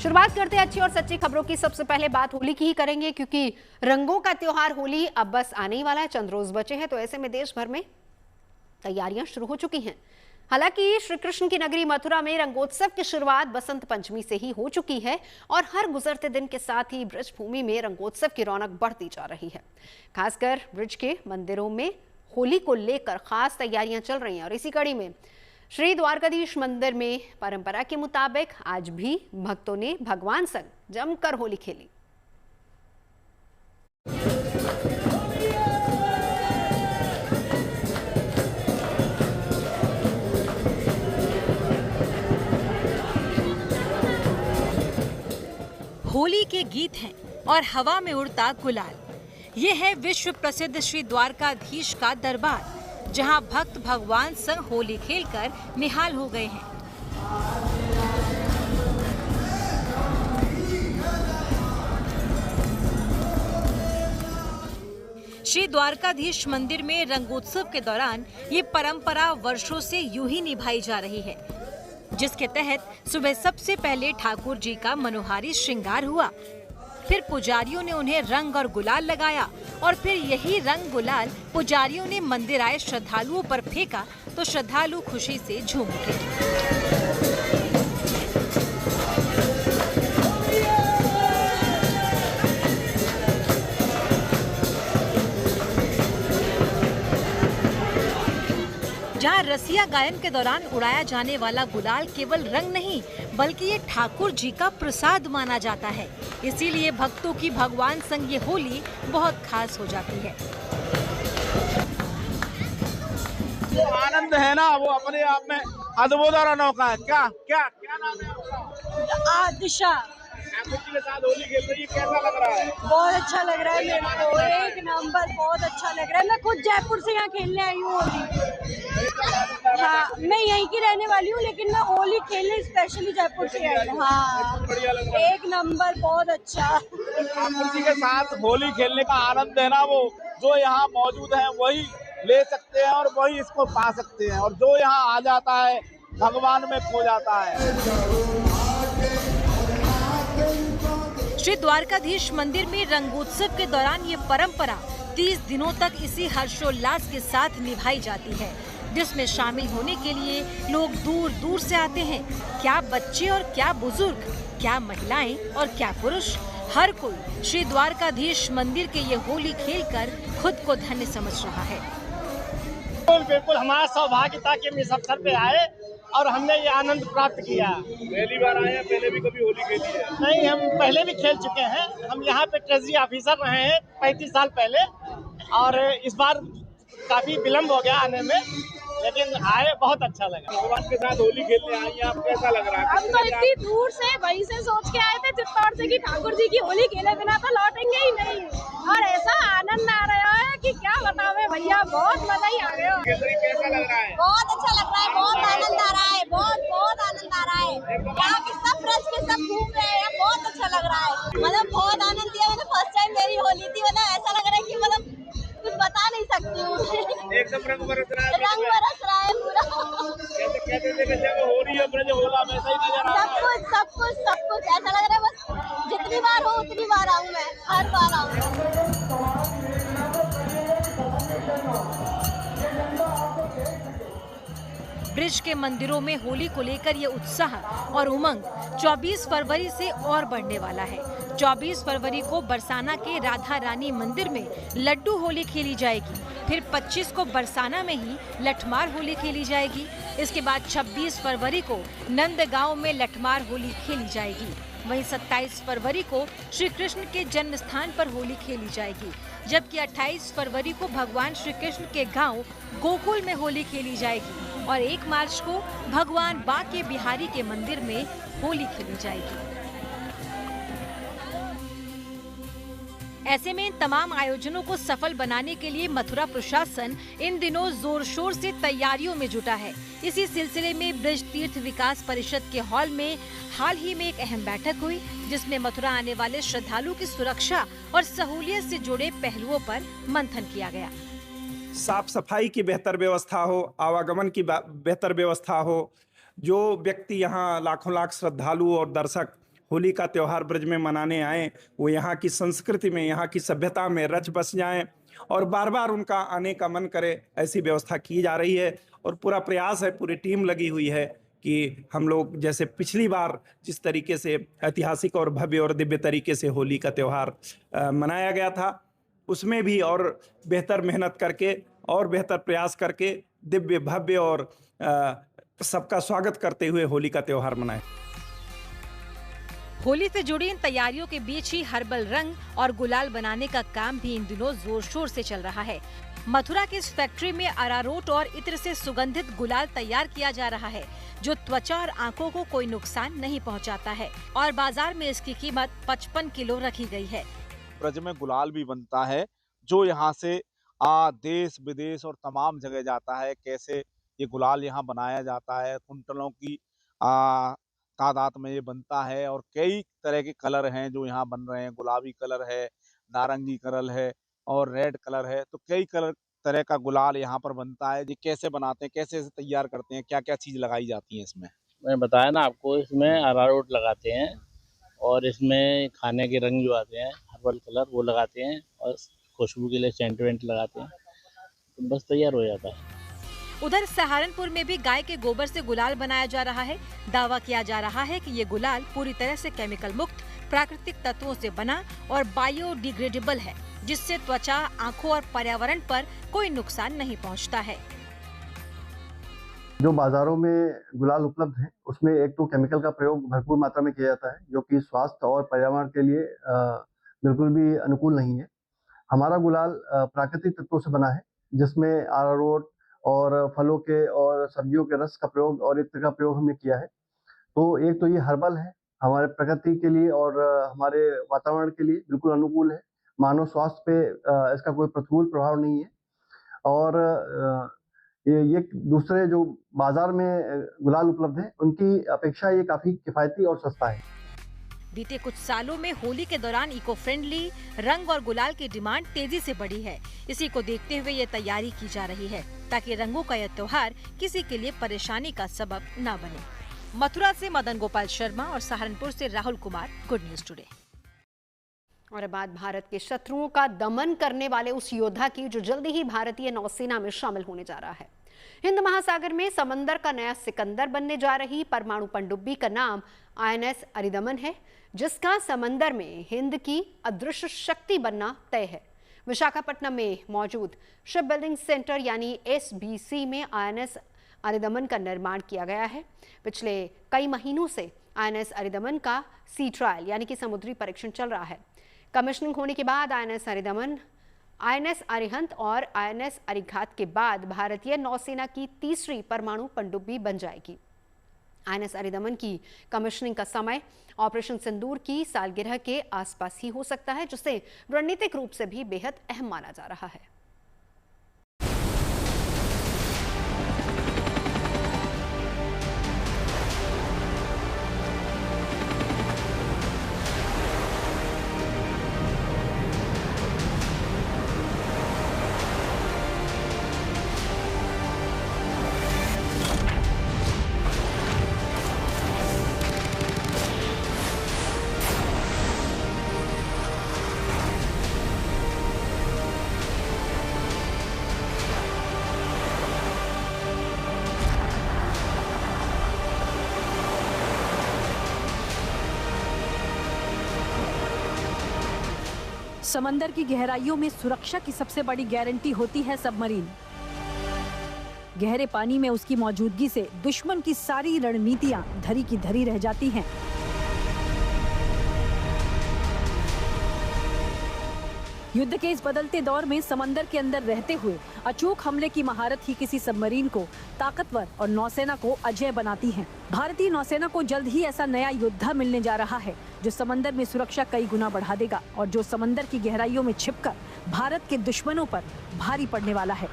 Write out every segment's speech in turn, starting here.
शुरुआत करते हैं अच्छी और सच्ची खबरों की। सबसे पहले बात होली की ही करेंगे, क्योंकि रंगों का त्योहार होली अब बस आने ही वाला है। चंद रोज बचे हैं, तो ऐसे में देश भर में तैयारियां शुरू हो चुकी हैं। हालांकि श्री कृष्ण की नगरी मथुरा में रंगोत्सव की शुरुआत बसंत पंचमी से ही हो चुकी है और हर गुजरते दिन के साथ ही ब्रज भूमि में रंगोत्सव की रौनक बढ़ती जा रही है। खासकर ब्रज के मंदिरों में होली को लेकर खास तैयारियां चल रही हैं और इसी कड़ी में श्री द्वारकाधीश मंदिर में परंपरा के मुताबिक आज भी भक्तों ने भगवान संग जमकर होली खेली। होली के गीत हैं और हवा में उड़ता गुलाल। ये है विश्व प्रसिद्ध श्री द्वारकाधीश का दरबार, जहां भक्त भगवान संग होली खेलकर निहाल हो गए हैं। श्री द्वारकाधीश मंदिर में रंगोत्सव के दौरान ये परंपरा वर्षों से यूं ही निभाई जा रही है, जिसके तहत सुबह सबसे पहले ठाकुर जी का मनोहारी श्रृंगार हुआ, फिर पुजारियों ने उन्हें रंग और गुलाल लगाया और फिर यही रंग गुलाल पुजारियों ने मंदिर आए श्रद्धालुओं पर फेंका तो श्रद्धालु खुशी से झूम उठे। जहाँ रसिया गायन के दौरान उड़ाया जाने वाला गुलाल केवल रंग नहीं, बल्कि ये ठाकुर जी का प्रसाद माना जाता है। इसीलिए भक्तों की भगवान संग ये होली बहुत खास हो जाती है। जो आनंद है ना, वो अपने आप में अद्भुत और अनोखा है। क्या क्या क्या नाम है आपका? दिशा। ठाकुर जी के साथ होली खेल रही है, कैसा लग रहा है? बहुत अच्छा लग रहा है मेरे को, एक नंबर, बहुत अच्छा लग रहा है। मैं खुद जयपुर से यहाँ खेलने आई हूँ होली। हाँ, मैं यहीं की रहने वाली हूँ, लेकिन मैं होली खेलने स्पेशली जयपुर से आई हूँ। हाँ, एक नंबर, बहुत अच्छा। ठाकुर जी के साथ होली खेलने का आनंद है ना, वो जो यहाँ मौजूद है वही ले सकते हैं और वही इसको पा सकते हैं, और जो यहाँ आ जाता है भगवान में खो जाता है। श्री द्वारकाधीश मंदिर में रंगोत्सव के दौरान ये परंपरा 30 दिनों तक इसी हर्षोल्लास के साथ निभाई जाती है, जिसमें शामिल होने के लिए लोग दूर दूर से आते हैं। क्या बच्चे और क्या बुजुर्ग, क्या महिलाएं और क्या पुरुष, हर कोई श्री द्वारकाधीश मंदिर के ये होली खेलकर खुद को धन्य समझ रहा है। बिल्कुल हमारा सौभाग्य था कि हम इस अवसर पे आए और हमने ये आनंद प्राप्त किया। पहली बार आए हैं, पहले भी कभी होली खेली है? नहीं, हम पहले भी खेल चुके हैं। हम यहाँ पे ट्रेजरी ऑफिसर रहे हैं 35 साल पहले, और इस बार काफी विलम्ब हो गया आने में, लेकिन आए, बहुत अच्छा लगा। भगवान के साथ होली खेलने आई हैं आप, कैसा लग रहा है? हम तो इतनी दूर से वहीं से सोच के आए थे चित्तौड़ से कि ठाकुर जी की होली खेले बिना तो लौटेंगे ही नहीं, और ऐसा आनंद आ रहा है कि क्या बतावे भैया, बहुत मजा ही आ गया। कैसा लग रहा है? बहुत अच्छा लग रहा है, बहुत आनंद आ रहा है, बहुत बहुत आनंद आ रहा है। यहाँ के सब ब्रज के सब घूम रहे हैं, बहुत अच्छा लग रहा है। मतलब बहुत आनंद दिया। मैंने फर्स्ट टाइम मेरी होली थी, मतलब ऐसा लग रहा है कि मतलब कुछ बता नहीं सकती हूँ। एकदम रंग बरस रहा है, रंग बरस रहा है पूरा। कहते थे कि जब हो रही है ब्रज होला, वैसा ही नजर आ रहा है। सब कुछ ऐसा लग रहा है, बस जितनी बार हो उतनी बार आऊँ, मैं हर बार आऊँ। ब्रज के मंदिरों में होली को लेकर ये उत्साह और उमंग 24 फरवरी से और बढ़ने वाला है। 24 फरवरी को बरसाना के राधा रानी मंदिर में लड्डू होली खेली जाएगी, फिर 25 को बरसाना में ही लठमार होली खेली जाएगी। इसके बाद 26 फरवरी को नंदगांव में लठमार होली खेली जाएगी। वहीं 27 फरवरी को श्री कृष्ण के जन्म स्थान पर होली खेली जाएगी, जबकि 28 फरवरी को भगवान श्री कृष्ण के गांव गोकुल में होली खेली जाएगी और 1 मार्च को भगवान बांके बिहारी के मंदिर में होली खेली जाएगी। ऐसे में इन तमाम आयोजनों को सफल बनाने के लिए मथुरा प्रशासन इन दिनों जोर शोर से तैयारियों में जुटा है। इसी सिलसिले में ब्रज तीर्थ विकास परिषद के हॉल में हाल ही में एक अहम बैठक हुई, जिसमें मथुरा आने वाले श्रद्धालुओं की सुरक्षा और सहूलियत से जुड़े पहलुओं पर मंथन किया गया। साफ सफाई की बेहतर व्यवस्था हो, आवागमन की बेहतर व्यवस्था हो, जो व्यक्ति यहाँ लाखों लाख श्रद्धालु और दर्शक होली का त्यौहार ब्रज में मनाने आए वो यहाँ की संस्कृति में, यहाँ की सभ्यता में रच बस जाएं और बार बार उनका आने का मन करे, ऐसी व्यवस्था की जा रही है। और पूरा प्रयास है, पूरी टीम लगी हुई है कि हम लोग जैसे पिछली बार जिस तरीके से ऐतिहासिक और भव्य और दिव्य तरीके से होली का त्यौहार मनाया गया था, उसमें भी और बेहतर मेहनत करके और बेहतर प्रयास करके दिव्य भव्य और सबका स्वागत करते हुए होली का त्यौहार मनाएं। होली से जुड़ी इन तैयारियों के बीच ही हर्बल रंग और गुलाल बनाने का काम भी इन दिनों जोर शोर से चल रहा है। मथुरा की इस फैक्ट्री में अरारोट और इत्र से सुगंधित गुलाल तैयार किया जा रहा है, जो त्वचा और आंखों को कोई नुकसान नहीं पहुंचाता है और बाजार में इसकी कीमत 55 किलो रखी गई है। ब्रज में गुलाल भी बनता है जो यहाँ से देश विदेश और तमाम जगह जाता है। कैसे ये गुलाल यहाँ बनाया जाता है, कुंटलों की तादाद में ये बनता है और कई तरह के कलर हैं जो यहाँ बन रहे हैं। गुलाबी कलर है, नारंगी कलर है और रेड कलर है, तो कई तरह का गुलाल यहाँ पर बनता है। ये कैसे बनाते हैं, कैसे इसे तैयार करते हैं, क्या क्या चीज लगाई जाती है इसमें? मैं बताया ना आपको, इसमें अरारोट लगाते हैं और इसमें खाने के रंग जो आते हैं हर्बल कलर वो लगाते हैं और खुशबू के लिए सेंट वेंट लगाते हैं, तो बस तैयार हो जाता है। उधर सहारनपुर में भी गाय के गोबर से गुलाल बनाया जा रहा है। दावा किया जा रहा है कि ये गुलाल पूरी तरह से केमिकल मुक्त, प्राकृतिक तत्वों से बना और बायोडिग्रेडेबल है, जिससे त्वचा, आंखों और पर्यावरण पर कोई नुकसान नहीं पहुंचता है। जो बाजारों में गुलाल उपलब्ध है उसमें एक तो केमिकल का प्रयोग भरपूर मात्रा में किया जाता है, जो कि स्वास्थ्य और पर्यावरण के लिए बिल्कुल भी अनुकूल नहीं है। हमारा गुलाल प्राकृतिक तत्वों से बना है, जिसमें अरारोट और फलों के और सब्जियों के रस का प्रयोग और इत्र का प्रयोग हमने किया है। तो एक तो ये हर्बल है, हमारे प्रकृति के लिए और हमारे वातावरण के लिए बिल्कुल अनुकूल है। मानव स्वास्थ्य पे इसका कोई प्रतिकूल प्रभाव नहीं है। और ये दूसरे जो बाजार में गुलाल उपलब्ध है उनकी अपेक्षा ये काफी किफायती और सस्ता है। बीते कुछ सालों में होली के दौरान इको फ्रेंडली रंग और गुलाल की डिमांड तेजी से बढ़ी है। इसी को देखते हुए ये तैयारी की जा रही है ताकि रंगों का यह त्योहार किसी के लिए परेशानी का सबब न बने। मथुरा से मदन गोपाल शर्मा और सहारनपुर से Rahul Kumar, good news today. और बाद भारत के शत्रुओं का दमन करने वाले उस योद्धा की जो जल्दी ही भारतीय नौसेना में शामिल होने जा रहा है। हिंद महासागर में समंदर का नया सिकंदर बनने जा रही परमाणु पनडुब्बी का नाम INS अरिदमन है, जिसका समंदर में हिंद की अदृश्य शक्ति बनना तय है। विशाखापट्टनम में मौजूद शिप बिल्डिंग सेंटर यानी SBC में INS अरिदमन का निर्माण किया गया है। पिछले कई महीनों से INS अरिदमन का सी ट्रायल यानी कि समुद्री परीक्षण चल रहा है। कमिश्निंग होने के बाद INS अरिदमन, INS अरिहंत और INS अरिघात के बाद भारतीय नौसेना की तीसरी परमाणु पनडुब्बी बन जाएगी। INS अरिदमन की कमिश्निंग का समय ऑपरेशन सिंदूर की सालगिरह के आसपास ही हो सकता है, जिसे रणनीतिक रूप से भी बेहद अहम माना जा रहा है। समंदर की गहराइयों में सुरक्षा की सबसे बड़ी गारंटी होती है सबमरीन। गहरे पानी में उसकी मौजूदगी से दुश्मन की सारी रणनीतियां धरी की धरी रह जाती हैं। युद्ध के इस बदलते दौर में समंदर के अंदर रहते हुए अचूक हमले की महारत ही किसी सबमरीन को ताकतवर और नौसेना को अजेय बनाती है। भारतीय नौसेना को जल्द ही ऐसा नया योद्धा मिलने जा रहा है जो समंदर में सुरक्षा कई गुना बढ़ा देगा और जो समंदर की गहराइयों में छिपकर भारत के दुश्मनों पर भारी पड़ने वाला है।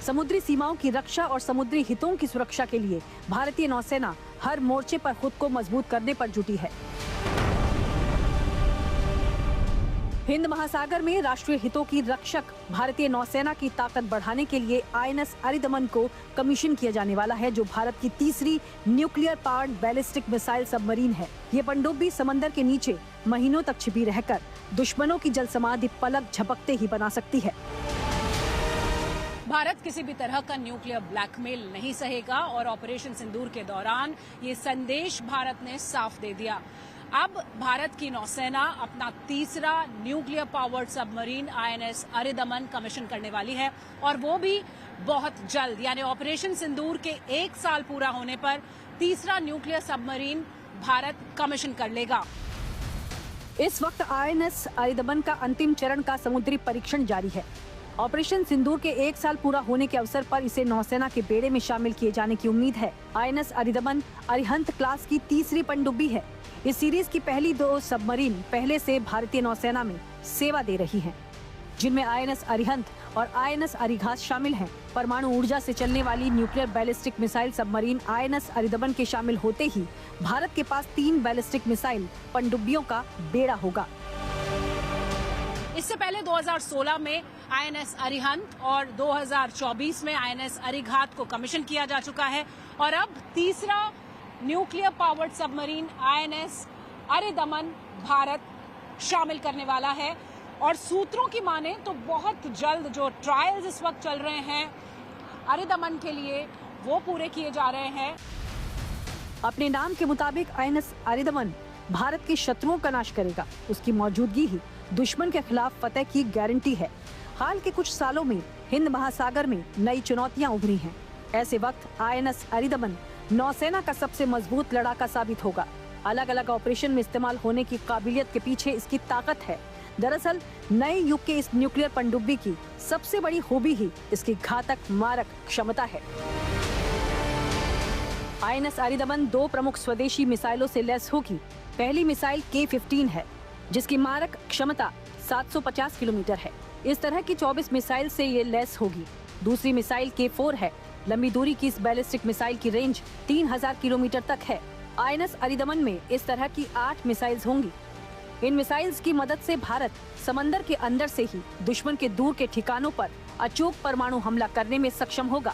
समुद्री सीमाओं की रक्षा और समुद्री हितों की सुरक्षा के लिए भारतीय नौसेना हर मोर्चे पर खुद को मजबूत करने पर जुटी है। हिंद महासागर में राष्ट्रीय हितों की रक्षक भारतीय नौसेना की ताकत बढ़ाने के लिए आईएनएस अरिदमन को कमीशन किया जाने वाला है, जो भारत की तीसरी nuclear powered ballistic missile submarine है। ये पनडुब्बी समंदर के नीचे महीनों तक छिपी रहकर दुश्मनों की जल समाधि पलक झपकते ही बना सकती है। भारत किसी भी तरह का न्यूक्लियर ब्लैकमेल नहीं सहेगा और ऑपरेशन सिंदूर के दौरान ये संदेश भारत ने साफ दे दिया। अब भारत की नौसेना अपना तीसरा nuclear powered submarine INS Aridaman commission करने वाली है और वो भी बहुत जल्द, यानी ऑपरेशन सिंदूर के 1 साल पूरा होने पर तीसरा न्यूक्लियर सबमरीन भारत कमीशन कर लेगा। इस वक्त आईएनएस अरिदमन का अंतिम चरण का समुद्री परीक्षण जारी है। ऑपरेशन सिंदूर के 1 साल पूरा होने के अवसर पर इसे नौसेना के बेड़े में शामिल किए जाने की उम्मीद है। आईएनएस अरिदमन अरिहंत क्लास की तीसरी पनडुब्बी है। इस सीरीज की पहली 2 सबमरीन पहले से भारतीय नौसेना में सेवा दे रही हैं, जिनमें आईएनएस अरिहंत और आईएनएस अरिघात शामिल हैं। परमाणु ऊर्जा से चलने वाली nuclear ballistic missile submarine INS Aridaman के शामिल होते ही भारत के पास 3 बैलिस्टिक मिसाइल पनडुब्बियों का बेड़ा होगा। इससे पहले 2016 में आईएनएस अरिहंत और 2024 में आईएनएस अरिघात को कमीशन किया जा चुका है और अब तीसरा nuclear powered submarine INS Aridaman Bharat शामिल करने वाला है। और सूत्रों की माने तो बहुत जल्द जो ट्रायल्स इस वक्त चल रहे हैं अरिदमन के लिए वो पूरे किए जा रहे हैं। अपने नाम के मुताबिक आईएनएस अरिदमन भारत के शत्रुओं का नाश करेगा। उसकी मौजूदगी ही दुश्मन के खिलाफ फतेह की गारंटी है। हाल के कुछ सालों में हिंद महासागर में नई चुनौतियां उभरी हैं। ऐसे वक्त आईएनएस अरिदमन नौसेना का सबसे मजबूत लड़ाका साबित होगा। अलग अलग ऑपरेशन में इस्तेमाल होने की काबिलियत के पीछे इसकी ताकत है। दरअसल नए युग के इस न्यूक्लियर पनडुब्बी की सबसे बड़ी खूबी ही इसकी घातक मारक क्षमता है। आईएनएस अरिदमन 2 प्रमुख स्वदेशी मिसाइलों से लैस होगी। पहली मिसाइल K-15 है, जिसकी मारक क्षमता 750 किलोमीटर है। इस तरह की 24 मिसाइल से ये लैस होगी। दूसरी मिसाइल K-4 है। लंबी दूरी की इस बैलिस्टिक मिसाइल की रेंज 3000 किलोमीटर तक है। आईएनएस अरिदमन में इस तरह की 8 मिसाइल्स होंगी। इन मिसाइल्स की मदद से भारत समंदर के अंदर से ही दुश्मन के दूर के ठिकानों पर अचूक परमाणु हमला करने में सक्षम होगा।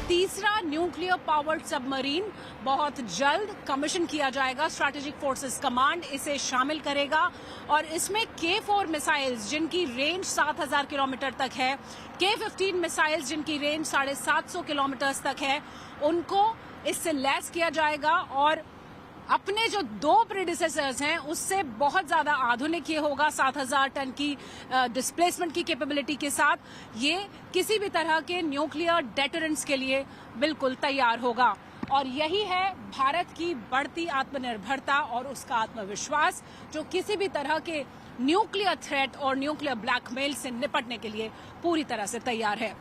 तीसरा न्यूक्लियर पावर्ड सबमरीन बहुत जल्द कमीशन किया जाएगा। स्ट्रैटेजिक फोर्सेस कमांड इसे शामिल करेगा और इसमें K-4 मिसाइल्स जिनकी रेंज 7000 किलोमीटर तक है, K-15 मिसाइल्स जिनकी रेंज 750 किलोमीटर तक है, उनको इससे लैस किया जाएगा और अपने जो 2 प्रेडिसेसर्स हैं उससे बहुत ज्यादा आधुनिक ये होगा। 7000 टन की डिस्प्लेसमेंट की कैपेबिलिटी के साथ ये किसी भी तरह के न्यूक्लियर डेटरेंस के लिए बिल्कुल तैयार होगा। और यही है भारत की बढ़ती आत्मनिर्भरता और उसका आत्मविश्वास, जो किसी भी तरह के न्यूक्लियर थ्रेट और न्यूक्लियर ब्लैकमेल से निपटने के लिए पूरी तरह से तैयार है।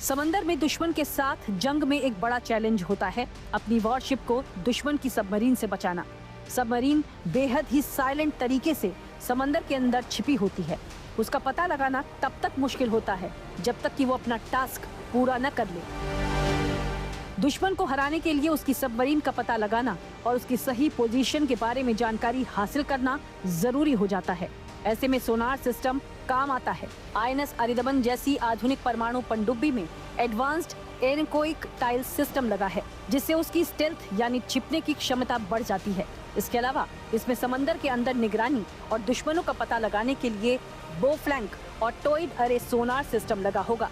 समंदर में दुश्मन के साथ जंग में एक बड़ा चैलेंज होता है अपनी वॉरशिप को दुश्मन की सबमरीन से बचाना। सबमरीन बेहद ही साइलेंट तरीके से समंदर के अंदर छिपी होती है। उसका पता लगाना तब तक मुश्किल होता है जब तक कि वो अपना टास्क पूरा न कर ले। दुश्मन को हराने के लिए उसकी सबमरीन का पता लगाना और उसकी सही पोजीशन के बारे में जानकारी हासिल करना जरूरी हो जाता है। ऐसे में सोनार सिस्टम काम आता है। आईएनएस अरिदमन जैसी आधुनिक परमाणु पनडुब्बी में एडवांस्ड एनकोइक टाइल सिस्टम लगा है, जिससे उसकी स्टेल्थ यानी छिपने की क्षमता बढ़ जाती है। इसके अलावा इसमें समंदर के अंदर निगरानी और दुश्मनों का पता लगाने के लिए बो फ्लैंक और टॉयड अरे सोनार सिस्टम लगा होगा।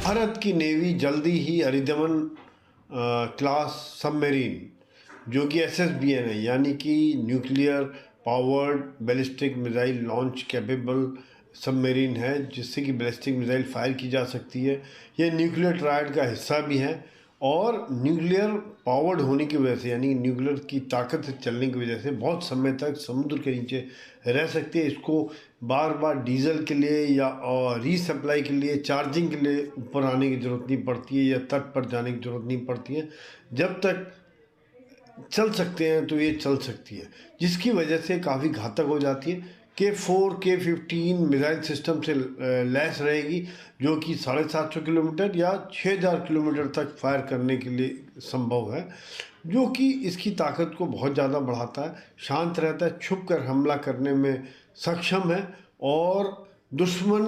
भारत की नेवी जल्दी ही अरिदमन क्लास सबमरीन, जो कि SSBN है, यानी कि nuclear powered ballistic missile launch capable submarine है, जिससे कि बैलिस्टिक मिसाइल फायर की जा सकती है। यह न्यूक्लियर ट्रायड का हिस्सा भी है और न्यूक्लियर पावर्ड होने की वजह से, यानी न्यूक्लियर की ताकत से चलने की वजह से बहुत समय तक समुद्र के नीचे रह सकती है। इसको बार बार डीजल के लिए या रीसप्लाई के लिए, चार्जिंग के लिए ऊपर आने की ज़रूरत नहीं पड़ती है या तट पर जाने की ज़रूरत नहीं पड़ती है। जब तक चल सकते हैं तो ये चल सकती है, जिसकी वजह से काफ़ी घातक हो जाती है। K4 K15 मिसाइल सिस्टम से लैस रहेगी, जो कि 750 किलोमीटर या 6000 किलोमीटर तक फायर करने के लिए संभव है, जो कि इसकी ताकत को बहुत ज़्यादा बढ़ाता है। शांत रहता है, छुप कर हमला करने में सक्षम है और दुश्मन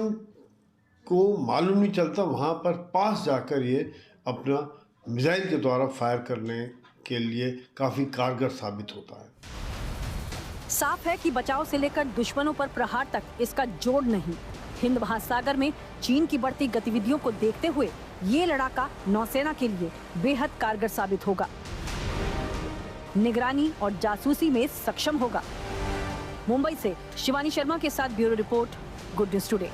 को मालूम नहीं चलता, वहाँ पर पास जाकर ये अपना मिसाइल के द्वारा फायर करने के लिए काफ़ी कारगर साबित होता है। साफ है कि बचाव से लेकर दुश्मनों पर प्रहार तक इसका जोड़ नहीं। हिंद महासागर में चीन की बढ़ती गतिविधियों को देखते हुए ये लड़ाका नौसेना के लिए बेहद कारगर साबित होगा, निगरानी और जासूसी में सक्षम होगा। मुंबई से शिवानी शर्मा के साथ bureau report, good news today.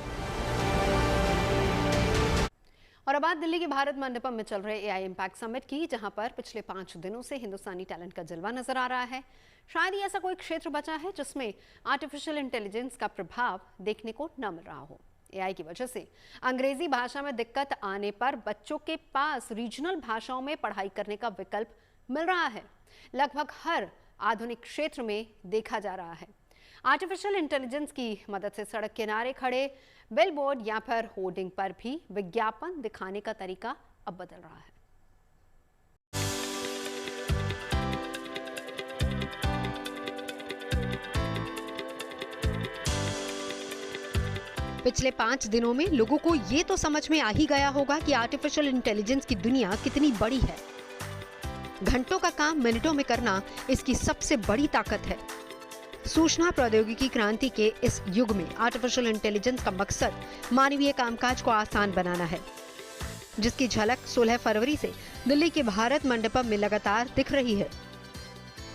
और अब बात दिल्ली के भारत मंडपम में चल रहे एआई इम्पैक्ट समिट की, जहां पर पिछले 5 दिनों से हिंदुस्तानी टैलेंट का जलवा नजर आ रहा है। शायद ही ऐसा कोई क्षेत्र बचा है जिसमें आर्टिफिशियल इंटेलिजेंस का प्रभाव देखने को न मिल रहा हो। एआई की वजह से अंग्रेजी भाषा में दिक्कत आने पर बच्चों के पास रीजनल भाषाओं में पढ़ाई करने का विकल्प मिल रहा है। लगभग हर आधुनिक क्षेत्र में देखा जा रहा है। आर्टिफिशियल इंटेलिजेंस की मदद से सड़क किनारे खड़े बिलबोर्ड या फिर होर्डिंग पर भी विज्ञापन दिखाने का तरीका अब बदल रहा है। पिछले 5 दिनों में लोगों को ये तो समझ में आ ही गया होगा कि आर्टिफिशियल इंटेलिजेंस की दुनिया कितनी बड़ी है। घंटों का काम मिनटों में करना इसकी सबसे बड़ी ताकत है। सूचना प्रौद्योगिकी क्रांति के इस युग में आर्टिफिशियल इंटेलिजेंस का मकसद मानवीय कामकाज को आसान बनाना है, जिसकी झलक 16 फरवरी से दिल्ली के भारत मंडपम में लगातार दिख रही है।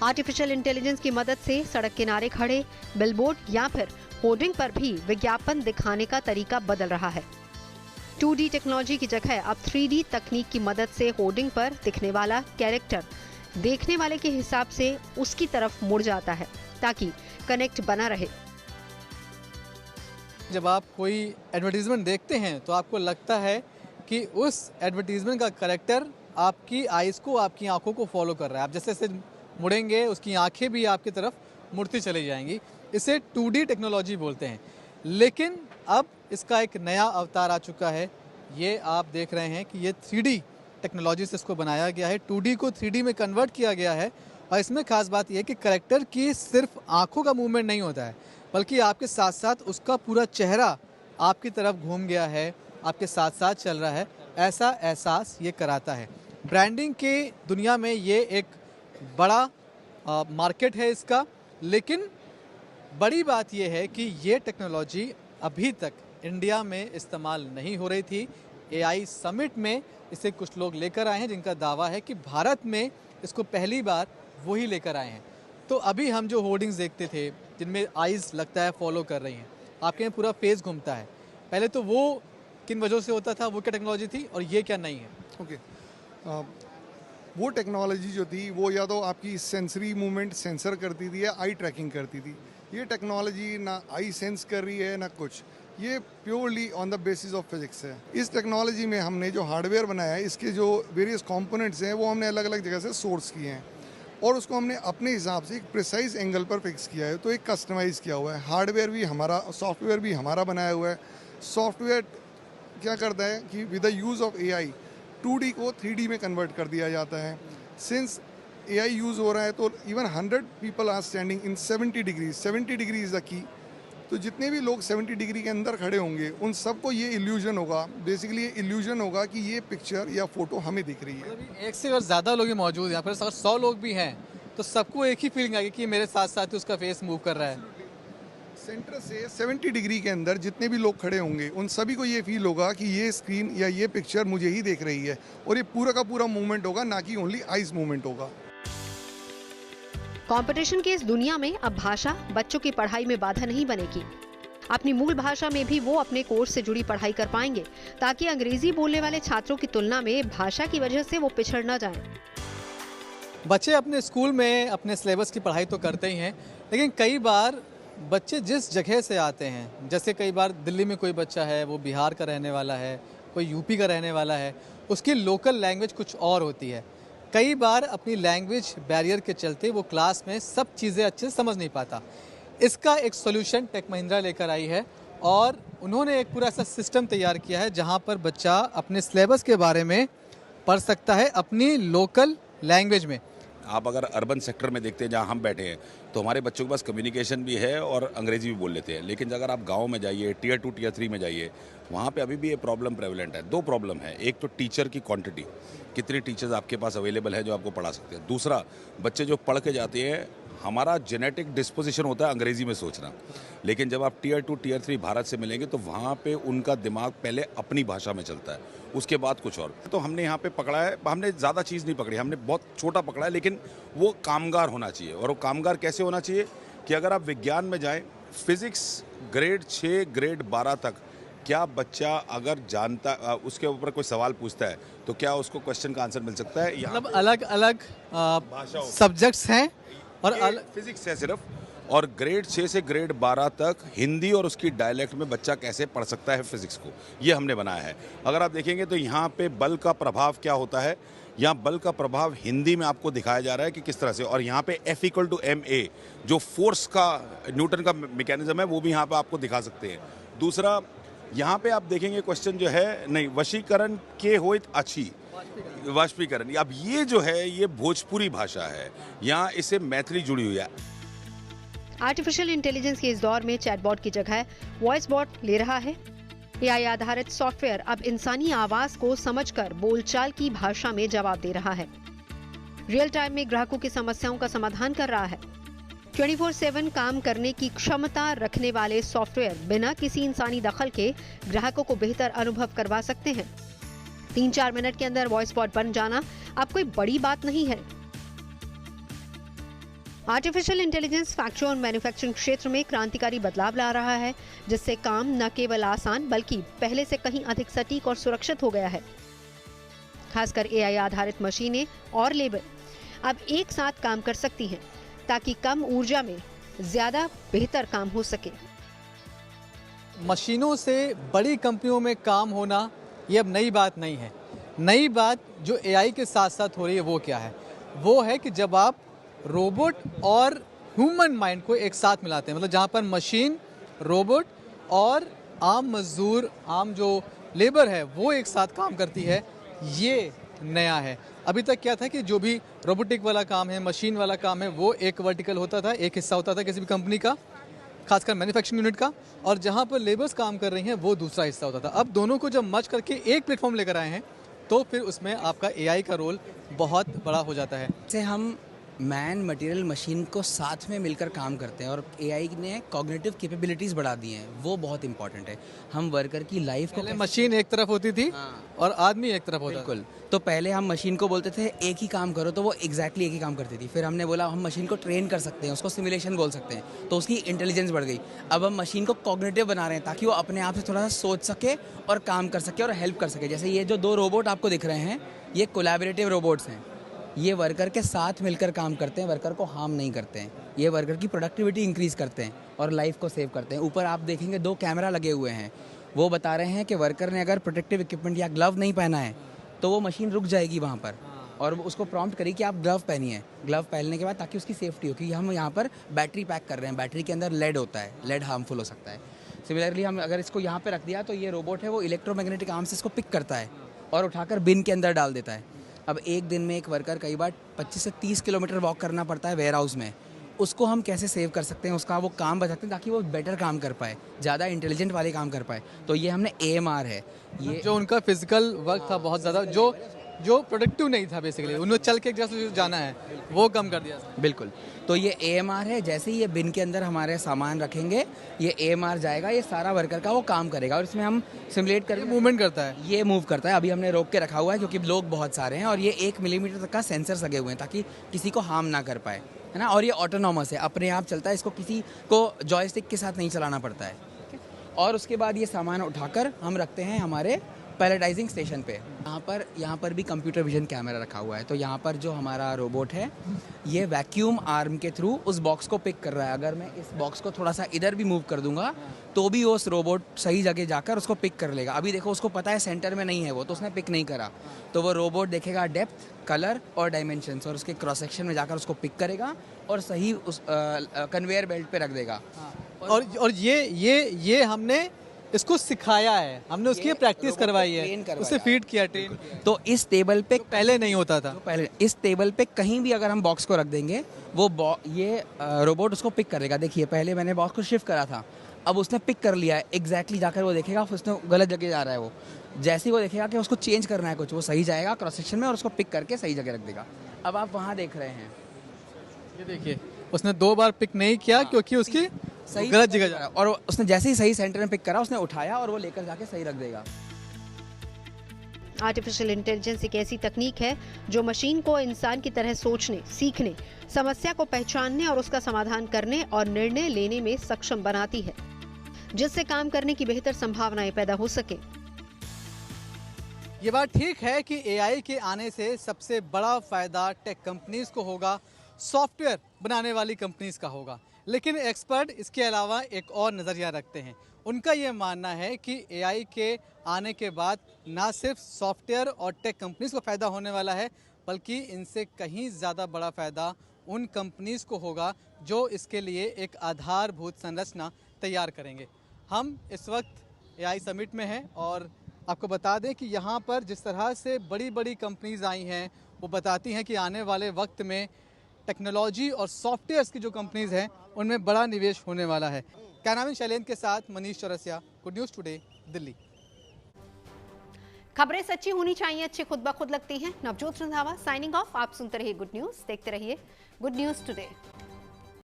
आर्टिफिशियल इंटेलिजेंस की मदद से सड़क किनारे खड़े बिलबोर्ड या फिर होर्डिंग पर भी विज्ञापन दिखाने का तरीका बदल रहा है। 2D टेक्नोलॉजी की जगह अब 3D तकनीक की मदद से होर्डिंग पर दिखने वाला कैरेक्टर देखने वाले के हिसाब से उसकी तरफ मुड़ जाता है, ताकि कनेक्ट बना रहे। जब आप कोई एडवर्टीजमेंट देखते हैं तो आपको लगता है कि उस एडवर्टीजमेंट का कैरेक्टर आपकी आइज़ को, आपकी आंखों को फॉलो कर रहा है। आप जैसे जैसे मुड़ेंगे उसकी आंखें भी आपकी तरफ मुड़ती चली जाएंगी। इसे 2D टेक्नोलॉजी बोलते हैं। लेकिन अब इसका एक नया अवतार आ चुका है। ये आप देख रहे हैं कि ये 3D टेक्नोलॉजी से इसको बनाया गया है, 2D को 3D में कन्वर्ट किया गया है। और इसमें खास बात यह है कि कैरेक्टर की सिर्फ आंखों का मूवमेंट नहीं होता है, बल्कि आपके साथ साथ उसका पूरा चेहरा आपकी तरफ घूम गया है, आपके साथ साथ चल रहा है, ऐसा एहसास ये कराता है। ब्रांडिंग के दुनिया में ये एक बड़ा मार्केट है इसका। लेकिन बड़ी बात यह है कि ये टेक्नोलॉजी अभी तक इंडिया में इस्तेमाल नहीं हो रही थी। एआई समिट में इसे कुछ लोग लेकर आए हैं, जिनका दावा है कि भारत में इसको पहली बार वही लेकर आए हैं। तो अभी हम जो होर्डिंग्स देखते थे जिनमें आइज़ लगता है फॉलो कर रही हैं, आपके यहाँ पूरा फेस घूमता है, पहले तो वो किन वजहों से होता था, वो क्या टेक्नोलॉजी थी और ये क्या नहीं है? वो टेक्नोलॉजी जो थी वो या तो आपकी सेंसरी मूवमेंट सेंसर करती थी या आई ट्रैकिंग करती थी। ये टेक्नोलॉजी ना आई सेंस कर रही है ना कुछ, ये purely on the basis of physics है। इस टेक्नोलॉजी में हमने जो हार्डवेयर बनाया है, इसके जो वेरियस कंपोनेंट्स हैं वो हमने अलग अलग जगह से सोर्स किए हैं और उसको हमने अपने हिसाब से एक प्रिसाइज एंगल पर फिक्स किया है। तो एक कस्टमाइज़ किया हुआ है। हार्डवेयर भी हमारा, सॉफ्टवेयर भी हमारा बनाया हुआ है। सॉफ्टवेयर क्या करता है कि with the use of AI 2D को 3D में कन्वर्ट कर दिया जाता है। सिंस एआई यूज़ हो रहा है तो even 100 people are standing in 70 degree. 70 degree is the key. तो जितने भी लोग 70 डिग्री के अंदर खड़े होंगे उन सबको ये इल्यूजन होगा, बेसिकली ये इल्यूजन होगा कि ये पिक्चर या फोटो हमें दिख रही है। एक से अगर ज़्यादा लोग मौजूद हैं, या फिर 100 लोग भी हैं, तो सबको एक ही फीलिंग आएगी कि मेरे साथ साथ उसका फेस मूव कर रहा है। सेंटर से 70 डिग्री के अंदर जितने भी लोग खड़े होंगे उन सभी को ये फील होगा कि ये स्क्रीन या ये पिक्चर मुझे ही देख रही है और ये पूरा का पूरा मूवमेंट होगा, ना कि ओनली आइज मूवमेंट होगा। कंपटीशन की इस दुनिया में अब भाषा बच्चों की पढ़ाई में बाधा नहीं बनेगी। अपनी मूल भाषा में भी वो अपने कोर्स से जुड़ी पढ़ाई कर पाएंगे, ताकि अंग्रेजी बोलने वाले छात्रों की तुलना में भाषा की वजह से वो पिछड़ न जाएं। बच्चे अपने स्कूल में अपने सिलेबस की पढ़ाई तो करते ही हैं, लेकिन कई बार बच्चे जिस जगह से आते हैं, जैसे कई बार दिल्ली में कोई बच्चा है, वो बिहार का रहने वाला है, कोई यूपी का रहने वाला है, उसकी लोकल लैंग्वेज कुछ और होती है। कई बार अपनी लैंग्वेज बैरियर के चलते वो क्लास में सब चीज़ें अच्छे से समझ नहीं पाता। इसका एक सोल्यूशन टेक महिंद्रा लेकर आई है और उन्होंने एक पूरा ऐसा सिस्टम तैयार किया है जहां पर बच्चा अपने सिलेबस के बारे में पढ़ सकता है अपनी लोकल लैंग्वेज में। आप अगर अर्बन सेक्टर में देखते हैं जहाँ हम बैठे हैं तो हमारे बच्चों के पास कम्युनिकेशन भी है और अंग्रेजी भी बोल लेते हैं, लेकिन अगर आप गांव में जाइए, टियर 2 टियर 3 में जाइए, वहाँ पे अभी भी ये प्रॉब्लम प्रेवलेंट है। दो प्रॉब्लम है, एक तो टीचर की क्वांटिटी, कितने टीचर्स आपके पास अवेलेबल है जो आपको पढ़ा सकते हैं। दूसरा, बच्चे जो पढ़ के जाते हैं, हमारा जेनेटिक डिस्पोजिशन होता है अंग्रेजी में सोचना, लेकिन जब आप टियर 2 टियर 3 भारत से मिलेंगे तो वहाँ पे उनका दिमाग पहले अपनी भाषा में चलता है, उसके बाद कुछ और। तो हमने यहाँ पे पकड़ा है, हमने ज़्यादा चीज़ नहीं पकड़ी, हमने बहुत छोटा पकड़ा है, लेकिन वो कामगार होना चाहिए। और वो कामगार कैसे होना चाहिए कि अगर आप विज्ञान में जाएँ, फिज़िक्स ग्रेड 6 ग्रेड 12 तक, क्या बच्चा अगर जानता, उसके ऊपर कोई सवाल पूछता है तो क्या उसको क्वेश्चन का आंसर मिल सकता है? मतलब अलग अलग सब्जेक्ट्स हैं और फिजिक्स है सिर्फ, और ग्रेड 6 से ग्रेड 12 तक हिंदी और उसकी डायलेक्ट में बच्चा कैसे पढ़ सकता है फिजिक्स को, ये हमने बनाया है। अगर आप देखेंगे तो यहाँ पे बल का प्रभाव क्या होता है, यहाँ बल का प्रभाव हिंदी में आपको दिखाया जा रहा है कि किस तरह से, और यहाँ पे F=ma जो फोर्स का न्यूटन का मैकेनिज्म है वो भी यहाँ पे आपको दिखा सकते हैं। दूसरा, यहाँ पे आप देखेंगे क्वेश्चन जो है, नहीं, वशीकरण के होइत अच्छी, वाष्पीकरण, अब ये जो है ये भोजपुरी भाषा है, यहाँ इससे मैथिली जुड़ी हुई है। आर्टिफिशियल इंटेलिजेंस के इस दौर में चैटबॉट की जगह वॉइस बॉट ले रहा है। एआई आधारित सॉफ्टवेयर अब इंसानी आवाज को समझकर बोलचाल की भाषा में जवाब दे रहा है। रियल टाइम में ग्राहकों की समस्याओं का समाधान कर रहा है। 24/7 काम करने की क्षमता रखने वाले सॉफ्टवेयर बिना किसी इंसानी दखल के ग्राहकों को बेहतर अनुभव करवा सकते हैं। 3-4 मिनट के अंदर वॉइस बॉट बन जाना अब कोई बड़ी बात नहीं है। आर्टिफिशियल इंटेलिजेंस फैक्ट्री और मैन्युफैक्चरिंग क्षेत्र में क्रांतिकारी बदलाव ला रहा है, जिससे काम न केवल आसान बल्कि पहले से कहीं अधिक सटीक और सुरक्षित हो गया है। खासकर एआई आधारित मशीनें और लेबर अब एक साथ काम कर सकती हैं, ताकि कम ऊर्जा में ज्यादा बेहतर काम हो सके। मशीनों से बड़ी कंपनियों में काम होना ये अब नई बात नहीं है। नई बात जो एआई के साथ साथ हो रही है वो क्या है? वो है कि जब आप रोबोट और ह्यूमन माइंड को एक साथ मिलाते हैं, मतलब जहाँ पर मशीन, रोबोट और आम मजदूर, आम जो लेबर है वो एक साथ काम करती है, ये नया है। अभी तक क्या था कि जो भी रोबोटिक वाला काम है, मशीन वाला काम है, वो एक वर्टिकल होता था, एक हिस्सा होता था किसी भी कंपनी का, खासकर मैन्युफैक्चरिंग यूनिट का, और जहाँ पर लेबर्स काम कर रही हैं वो दूसरा हिस्सा होता था। अब दोनों को जब मर्ज करके एक प्लेटफॉर्म लेकर आए हैं तो फिर उसमें आपका एआई का रोल बहुत बड़ा हो जाता है। से हम मैन मटेरियल मशीन को साथ में मिलकर काम करते हैं और एआई ने कॉग्निटिव कैपेबिलिटीज़ बढ़ा दी हैं, वो बहुत इंपॉर्टेंट है। हम वर्कर की लाइफ को, मशीन एक तरफ होती थी और आदमी एक तरफ होता था। बिल्कुल, तो पहले हम मशीन को बोलते थे एक ही काम करो, तो वो एग्जैक्टली एक ही काम करती थी। फिर हमने बोला हम मशीन को ट्रेन कर सकते हैं, उसको सिमुलेशन बोल सकते हैं, तो उसकी इंटेलिजेंस बढ़ गई। अब हम मशीन को कॉग्निटिव बना रहे हैं ताकि वो अपने आप से थोड़ा सा सोच सके और काम कर सके और हेल्प कर सके। जैसे ये जो 2 रोबोट आपको दिख रहे हैं, ये कोलैबोरेटिव रोबोट्स हैं। ये वर्कर के साथ मिलकर काम करते हैं, वर्कर को हार्म नहीं करते हैं। ये वर्कर की प्रोडक्टिविटी इंक्रीज़ करते हैं और लाइफ को सेव करते हैं। ऊपर आप देखेंगे 2 कैमरा लगे हुए हैं, वो बता रहे हैं कि वर्कर ने अगर प्रोटेक्टिव इक्विपमेंट या ग्लव नहीं पहना है तो वो मशीन रुक जाएगी वहाँ पर और उसको प्रॉम्प्ट करेगी कि आप ग्लव पहनिए। ग्लव पहनने के बाद ताकि उसकी सेफ्टी हो, क्योंकि हम यहाँ पर बैटरी पैक कर रहे हैं, बैटरी के अंदर लेड होता है, लेड हार्मफुल हो सकता है। सिमिलरली हम अगर इसको यहाँ पर रख दिया तो ये रोबोट है वो इलेक्ट्रोमैग्नेटिक आर्म से इसको पिक करता है और उठाकर बिन के अंदर डाल देता है। अब एक दिन में एक वर्कर कई बार 25 से 30 किलोमीटर वॉक करना पड़ता है वेयर हाउस में, उसको हम कैसे सेव कर सकते हैं, उसका वो काम बचाते हैं ताकि वो बेटर काम कर पाए, ज़्यादा इंटेलिजेंट वाले काम कर पाए। तो ये हमने AMR है, ये जो उनका फिजिकल वर्क था बहुत ज़्यादा, जो प्रोडक्टिव नहीं था, बेसिकली उन्हें चल के एक जगह से जाना है वो कम कर दिया। बिल्कुल, तो ये AMR है। जैसे ही ये बिन के अंदर हमारे सामान रखेंगे, ये AMR जाएगा, ये सारा वर्कर का वो काम करेगा और इसमें हम सिमुलेट करके मूवमेंट करता है, ये मूव करता है। अभी हमने रोक के रखा हुआ है क्योंकि लोग बहुत सारे हैं और ये 1 मिलीमीटर तक का सेंसर्स लगे हुए हैं ताकि किसी को हार्म ना कर पाए, है ना। और ये ऑटोनॉमस है, अपने आप चलता है, इसको किसी को जॉयस्टिक के साथ नहीं चलाना पड़ता है। और उसके बाद ये सामान उठाकर हम रखते हैं हमारे पैलेटाइजिंग स्टेशन पे। यहाँ पर भी कंप्यूटर विजन कैमरा रखा हुआ है। तो यहाँ पर जो हमारा रोबोट है ये वैक्यूम आर्म के थ्रू उस बॉक्स को पिक कर रहा है। अगर मैं इस बॉक्स को थोड़ा सा इधर भी मूव कर दूंगा तो भी उस रोबोट सही जगह जाकर उसको पिक कर लेगा। अभी देखो उसको पता है सेंटर में नहीं है वो, तो उसने पिक नहीं करा। तो वो रोबोट देखेगा डेप्थ, कलर और डायमेंशंस और उसके क्रॉस सेक्शन में जाकर उसको पिक करेगा और सही उस कन्वेयर बेल्ट पे रख देगा। और ये हमने इसको सिखाया है, हमने उसकी प्रैक्टिस करवाई है, उसे फीड किया, ट्रेन। तो इस टेबल पे पहले नहीं होता था। पहले इस टेबल पे कहीं भी अगर हम बॉक्स को रख देंगे वो ये रोबोट उसको पिक करेगा। देखिए पहले मैंने बॉक्स को शिफ्ट करा था, अब उसने पिक कर लिया है एग्जैक्टली। जाकर वो देखेगा उसने गलत जगह जा रहा है, वो जैसे ही वो देखेगा कि उसको चेंज करना है कुछ, वो सही जाएगा क्रॉस सेक्शन में और उसको पिक करके सही जगह रख देगा। अब आप वहाँ देख रहे हैं, ये देखिए उसने 2 बार पिक नहीं किया क्योंकि उसकी सही गलत जगह जा रहा है, और उसने जैसे ही सही सेंटर में पिक करा उसने उठाया और वो लेकर जाके सही रख देगा। आर्टिफिशियल इंटेलिजेंस एक ऐसी तकनीक है जो मशीन को इंसान की तरह सोचने, सीखने, समस्या को पहचानने और उसका समाधान करने और निर्णय लेने में सक्षम बनाती है, जिससे काम करने की बेहतर संभावनाएं पैदा हो सके। ये बात ठीक है कि एआई के आने से सबसे बड़ा फायदा टेक कंपनीज को होगा, सॉफ्टवेयर बनाने वाली कंपनीज का होगा। लेकिन एक्सपर्ट इसके अलावा एक और नज़रिया रखते हैं। उनका ये मानना है कि एआई के आने के बाद ना सिर्फ सॉफ्टवेयर और टेक कंपनीज को फ़ायदा होने वाला है, बल्कि इनसे कहीं ज़्यादा बड़ा फ़ायदा उन कंपनीज को होगा जो इसके लिए एक आधारभूत संरचना तैयार करेंगे। हम इस वक्त एआई समिट में हैं और आपको बता दें कि यहाँ पर जिस तरह से बड़ी बड़ी कंपनीज आई हैं वो बताती हैं कि आने वाले वक्त में टेक्नोलॉजी और सॉफ्टवेयर्स की जो कंपनीज हैं उनमें बड़ा निवेश होने वाला है। कैमरामैन शैलेंद्र के साथ Manish Chaurasia, good news today, Delhi. खबरें सच्ची होनी चाहिए, अच्छी खुद ब खुद लगती हैं। Navjot Randhawa signing off. आप सुनते रहिए गुड न्यूज़, देखते रहिए गुड न्यूज़ टुडे।